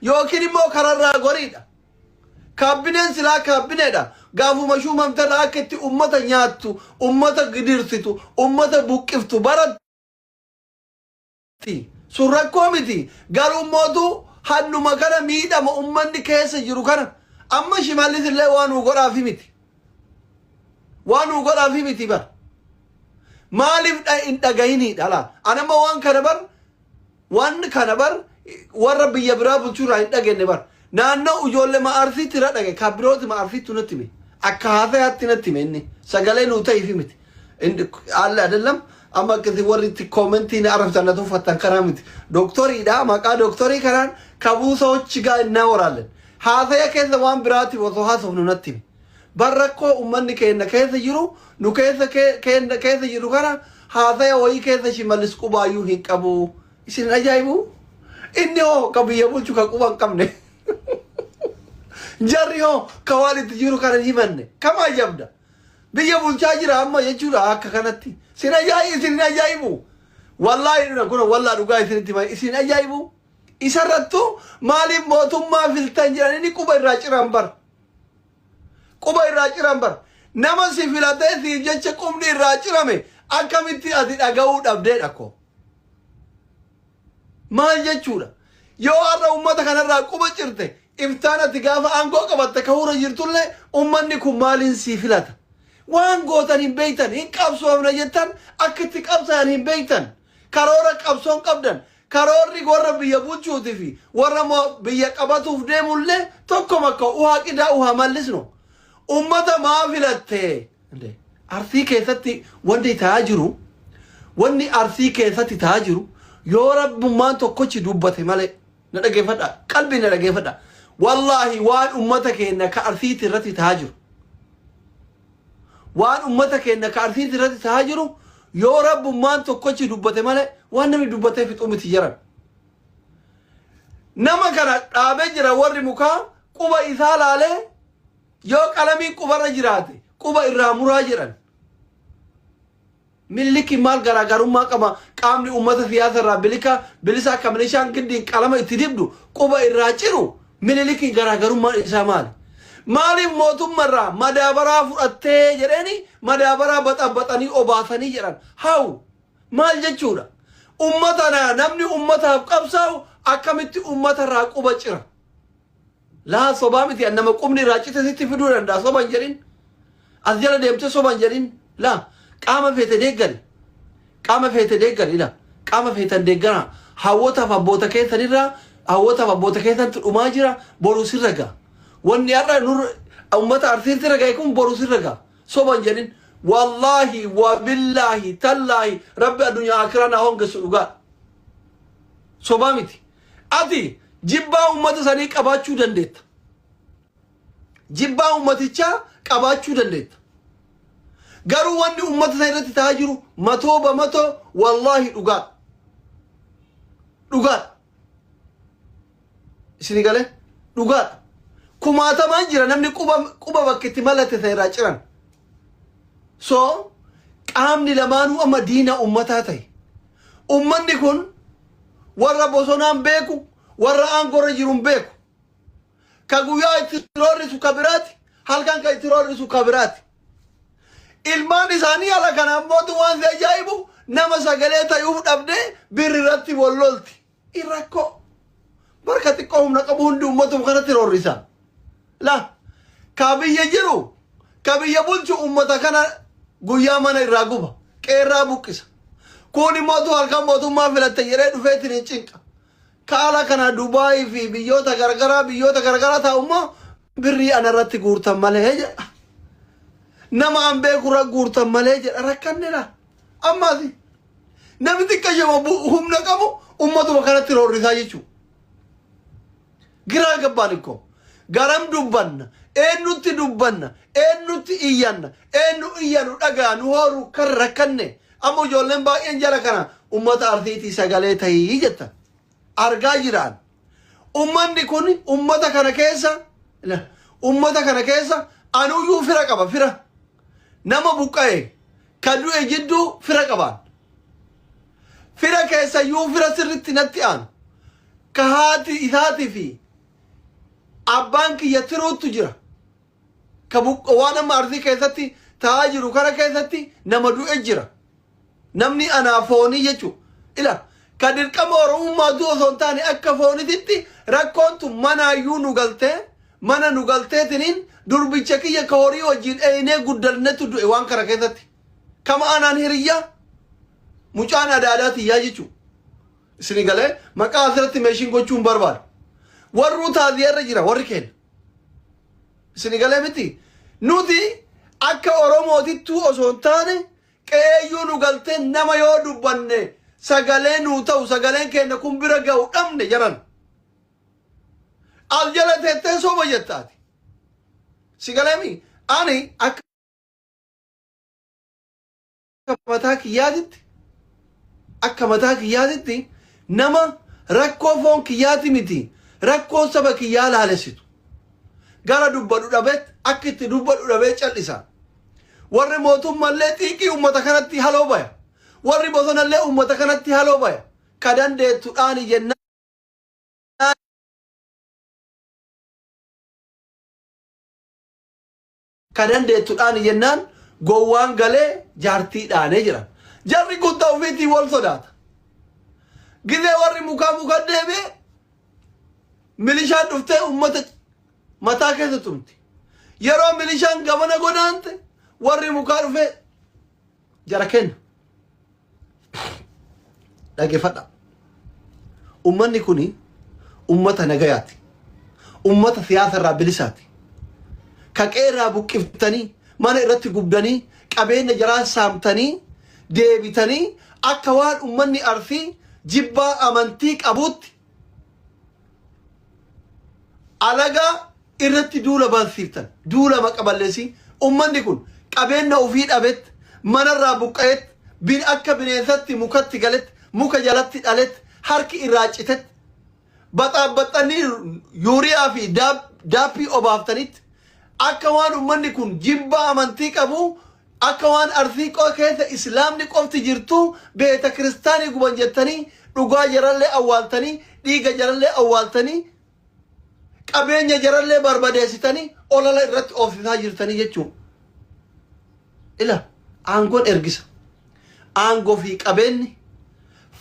yookiin immoo kararraa goriidha. Kaabineen silaa kaabineedha. Gaafuma shuumamtedha akka itti ummata nyaattu, ummata gidirsitu, ummata buqqiftu baratti. Sun rakkoo miti. Garuu mootu hannuma kana miidhama ummanni keessa jiru kana. Amma shimallis illee waan uu godhaafi miti. Waan uu godhaafi miti bar. Maaliif hin dhagayiniidha laa. Anamma waan kana bar warra biyya biraa bulchuurraa hin dhagenne bar. Naannoo ijoollee ma'aarsiitti irra dhage kabbirooti ma'aarsiitti natti hime. Akka haasayaatti natti hime inni. Sagalee nuu ta'iifi miti. Alla adelam amma akkasi warri itti koomentiin arrabsan uffattan karaa miti. Doktoriidha maqaa doktorii kanaan kabuusa hochigaa innaa waraallen. Haasaya keessa waan biraatiif osoo haasofnu natti hime. Barrakkoo ummanni keenya keessa jiru nu keessa jiru kana haasaya wayii keessa shimallis qubaayyuu hin qabu. Isin ajaa'ibu inni hoo ka biyya bulchu ka quba hin qabne. Jarri hoo ka waan itti jiru kana himanne kam ajaa'ibda. Biyya bulchaa jira amma jechuudha akka kanatti. Isin ajaa'ibu. Wallaahi kun wallaa dhugaa isinitti hima isin ajaa'ibu. Isarrattu maaliif mootummaa filtan jedhan inni quba irraa ciran bar. Quba irraa ciran bar. Nama si filatee siif jecha qubni irraa cirame akkamitti ati dhaga'uu dhabdeedha koo. Maal jechuudha. Yoo har'a ummata kanarraa quba cirte iftaan ati gaafa aangoo qabatte ka hura jirtullee ummanni kun maaliin si filata. Waan gootan hin beektan hin qabsoofna jettan akka itti qabsaan hin beektan. Karoora qabsoon qabdan. Karoorri warra biyya bulchuutii fi warra biyya qabatuuf deemullee tokko makka uhaa qidaa uhaa mallisnu. Ummata maa filatte. Arsii keessatti wanti ta'aa jiru wanni arsii keessatti ta'aa jiru yoo rabbummaan tokkochi dubbate malee na dhageeffadha qalbii na dhageeffadha. Wallaahi waan ummata keenya ka arsiitti irratti ta'aa jiru. Waan ummata keenya ka arsiitti irratti ta'aa jiru yoo rabbummaan tokkochi dubbate malee waan namni dubbatee fixuu miti jiran. Nama kana dhaabee jira warri mukaa quba isaa laalee yoo qalamiin qubarra jiraate quba irraa muraa jedhan. Milliki maal garaagarummaa qaba qaamni ummata siyaasa irraa bilisa akka milishaan giddiin qalama itti dibdu quba irraa ciru milliki garaagarummaa isaa maali? Maaliif mootummaarraa madaabaraa fudhattee jedhani madaabaraa baxabaxanii obaasanii jedhan hawu maal jechuudha? Ummata namni ummataaf qabsaa'u akkamitti ummatarraa quba cira? Laa sobaa miti nama qubni irraa cite sitti fiduu danda'a soban jedhin as jala deemte soban jedhin laa qaama feete deeggari qaama feete deeggari laa qaama feetan deeggara hawwataaf abboota keessanirraa hawwataaf abboota keessantu dhumaa jira boru sirra ga'a. Wanni har'a ummata arsiitti ragaa kun boru sirra ga'a soban jedhin wallahi wa billahi tallahi rabbi addunyaa akhiraa hongeessu dhugaa sobaa miti. Ati jibbaa ummata sanii qabaachuu dandeetta. Jibbaa ummatichaa qabaachuu dandeetta. Garuu wanni ummata sana irratti ta'aa jiru matoo bamatoo wallahi dhugaa. Dhugaa. Isin galee dhugaa. Kumaatamaan jira namni quba bakka itti malatte sana irraa ciran. So qaamni lamaanuu amma diina ummataa ta'e. Ummanni kun warra bosonaan beeku warra aangorra jiruun beeku. Ka guyyaa itti roorrisu ka biraati halkan ka itti roorrisu ka biraati. Ilmaan isaanii ala kanaaf mootu waan si ajaa'ibu nama sagalee ta'uuf dhabdee birri irratti wallolti. Irrakkoo barka xiqqoo humna qabu hundi ummatuuf kanatti roorrisa. La ka biyya jiru ka biyya bulchu ummata kana guyyaa mana irraa guba qeerraa buqqisa. Kun immoo halkan mootummaa filatte jedhee dhufeetiin hin cinqa. Kaala kana Dubaay fi biyyoota garagaraa ta'ummoo birrii anarratti guurtan malee jedha. Nama an beekurra guurtan malee jedha rakkannedha. Ammaasi namni xiqqashama humna qabu ummatuma kanatti roorrisaa jechuudha. Giraa gabbaan ikkoo garam dubbanna eenyutti dubbanna eenyutti iyyanna eenyu iyyanu dhagaa nu hooru kan rakkanne amma ijoolleen baay'een jala kana ummata arsiitii sagalee ta'ii jettan. Argaa jiraan ummanni kun ummata kana keessa anuyyuu fira qaba fira nama buqqa'e ka du'e jidduu fira qabaan fira keessayyuu fira sirritti natti aanu ka haati isaatii fi abbaan kiyya tiruutu jira ka waan amma arsii keessatti ta'aa jiru kana keessatti nama du'e jira namni anaa foonii jechuu ila ka dirqama oromummaa du'u osoo hin taane akka foonititti rakkoontu manaayyuu nu galtee mana nu galteetiniin durbicha kiyya ka horii wajjin eenee guddannetu du'e waan kana keessatti kama anaan hiriyyaa mucaan adaadaati yaa jechuu isini galee maqaa asirratti meeshiin gochuun barbaadu warru taaziyarra jira warri keenya isini galee miti nuti akka oromootittuu osoo hin taane qeeyyuu nu galtee nama yoo dubbanne sagalee nuu ta'u sagaleen keenya kun bira ga'u dhabne jaran al jala teettee soba jettaati si galeemi ani akka mataa kiyyaatitti nama rakkoo foon kiyyaati miti rakkoo saba kiyyaa laalessitu gara dubbadhu dhabeet akka itti dubbadhu dhabee cal'isa warri mootummaallee xiiqii ummata kanatti haloo baya warri bosonallee ummata kanatti haloo baya ka dandeettuudhaani jennaan ka dandeettuudhaani jennaan gowwaan galee jaartiidhaanee jira jarri guddaa ofiitii wal sodaata gizee warri mukaa deebee milishaan dhuftee ummata mataa keessa tumti yeroo milishaan gabana godaante warri mukaa dhufee jara kenna dhageeffadha ummanni kuni ummata nagayaati ummata siyaasa irraa bilisaati kaqee irraa buqqiftanii mana irratti gubdanii qabeenya jaraa saamtanii deebitanii akka waan ummanni arsii jibbaa amantii qabuutti alagaa irratti duula baasiftan duula maqaballeessi ummanni kun qabeenya ofii dhabet manarraa buqqa'et bin akka bineensatti mukatti galet muka jalatti dhalet harki irraa citet baxaabaxanii yuuriyaa fi daappii obaaftanitti akka waan ummanni kun jibbaa amantii qabu akka waan arsii keessa islaamni qofti jirtu beeta kiristaanii guban jettanii dhugaa jarallee awwaaltanii dhiiga jarallee awwaaltanii qabeenya jarallee barbadeessitanii olala irratti oofsisaa jirtanii jechuun ila aangoon ergisa aangoo fi qabeenyi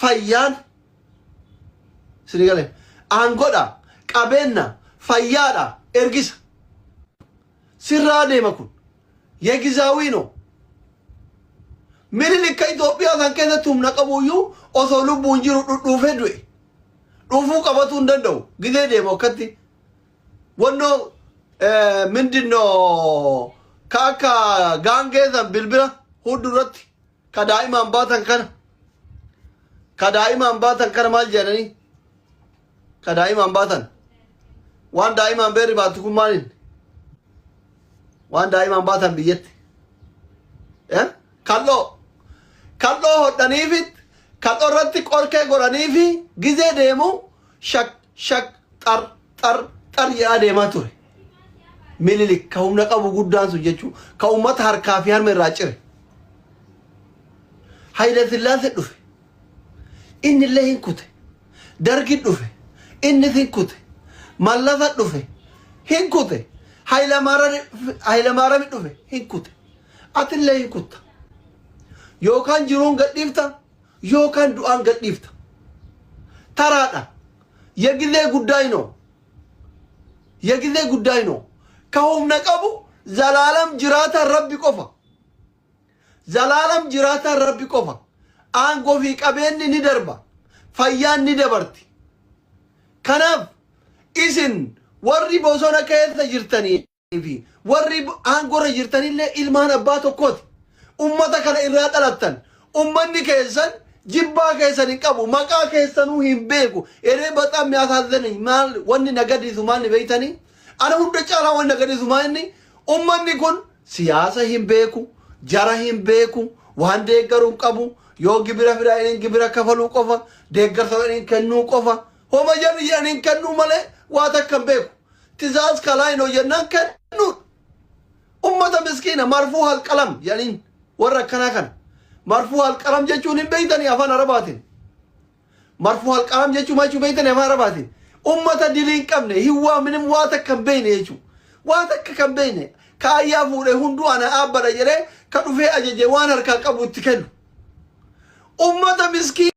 fayyaan sini galee aangoodha qabeenya fayyaadha ergisa sirraa deema kun yeegizaawi no Minilik Itoophiyaa kan keessatti humna qabuyyuu osoo lubbuun jiru dhudhuufee du'e dhufuu qabatuu hin danda'u gizee deema akkatti wannoo mindinoo ka akka gaangeessan bilbila huddurratti ka daa'imaan baatan kana maal jedhanii ka daa'imaan baatan waan daa'imaan beerri baatu kun maalin waan daa'imaan baatan biyyatti kalloo hodhaniifit kalloo irratti qorkee godhaniifi gizee deemu shak xar jedhaa deemaa ture Minilik ka humna qabu guddaan sun jechuu ka ummata harkaa fi harma irraa cire Haile Sillaasee dhufe inni illee hin kute Dargi dhufe inni hin kute Mallasa dhufe hin kute Haile Maarami dhufe hin kute ati illee hin kutta yookaan jiruun gadhiifta yookaan du'aan gadhiifta taraadha yegizee guddaayinoo ka humna qabu zalaalam jiraata rabbi qofa aangoo fi qabeenyi ni darba fayyaan ni dabarti kanaaf isin warri bosona keessa jirtanii fi warri aangorra jirtanillee ilmaan abbaa tokkooti ummata kana irraa dhalattan ummanni keessan jibbaa keessan hin qabu maqaa keessanuu hin beeku eree baxaam yaasaazzanii maal wanni nagadiisu maalni beeytanii ana hunda caalaa wanni nagadiisu maalni ummanni kun siyaasa hin beeku jara hin beeku waan deeggaruu hin qabu yoo gibira fidanii gibira kafaluu qofa deeggarsa fidanii kennuu qofa homa jarri jedhanii kennuu malee waa takka hin beeku tizaaz kalaayinoo jennaan kennuudha ummata miskiina marfuu halqalam jedhaniin warra akkanaa kana marfuu halqalam jechuun hin beeytanii afaan arabaatiin marfuu halqalam jechuun maal jechuu beeytanii afaan arabaatiin ummata diliin qabne hiwwaa minim waa takka hin beeyne jechuudha. Waa takka kan beeyne kaayyaa fuudhee hunduu ana aabbadha jedhee ka dhufee ajaje waan harkaa qabu itti kennu. Ummata miskiin